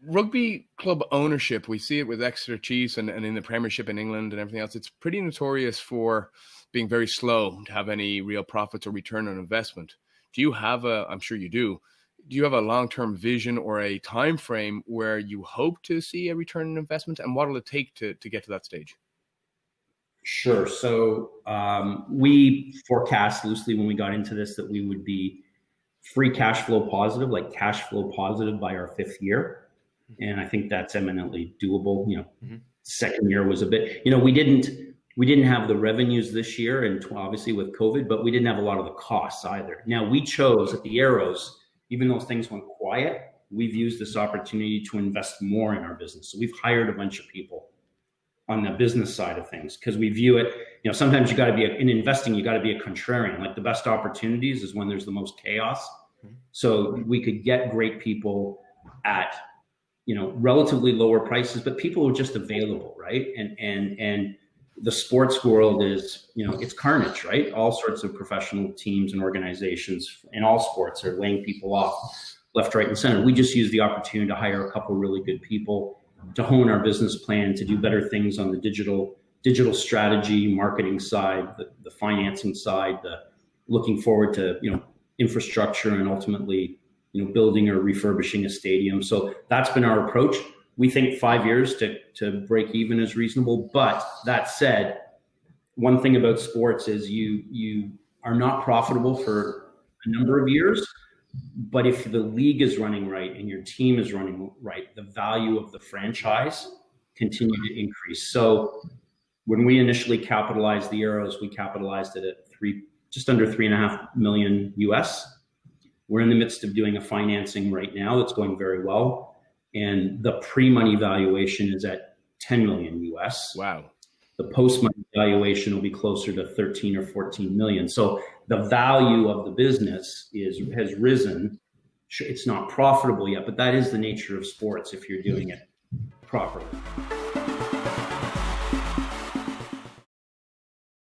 Rugby club ownership, we see it with Exeter Chiefs and in the Premiership in England and everything else. It's pretty notorious for being very slow to have any real profits or return on investment. Do you have I'm sure you do you have a long-term vision or a time frame where you hope to see a return on investment, and what will it take to get to that stage? Sure. So we forecast loosely when we got into this that we would be free cash flow positive, like cash flow positive by our 5th year. And I think that's eminently doable. Second year was a bit, we didn't have the revenues this year, and obviously with COVID, but we didn't have a lot of the costs either. Now we chose at the Arrows, even though things went quiet, we've used this opportunity to invest more in our business. So we've hired a bunch of people on the business side of things, because we view it, sometimes you got to be in investing, you got to be a contrarian. Like the best opportunities is when there's the most chaos. So we could get great people at, relatively lower prices, but people are just available, right? And the sports world is, it's carnage, right? All sorts of professional teams and organizations in all sports are laying people off left, right, and center. We just use the opportunity to hire a couple really good people to hone our business plan, to do better things on the digital strategy, marketing side, the financing side, the looking forward to, infrastructure, and ultimately, building or refurbishing a stadium. So that's been our approach. We think 5 years to break even is reasonable. But that said, one thing about sports is you are not profitable for a number of years. But if the league is running right and your team is running right, the value of the franchise continue to increase. So when we initially capitalized the Arrows, we capitalized it at just under $3.5 million US. We're in the midst of doing a financing right now that's going very well, and the pre-money valuation is at 10 million US. Wow. The post-money valuation will be closer to 13 or 14 million. So the value of the business has risen. It's not profitable yet, but that is the nature of sports if you're doing it properly.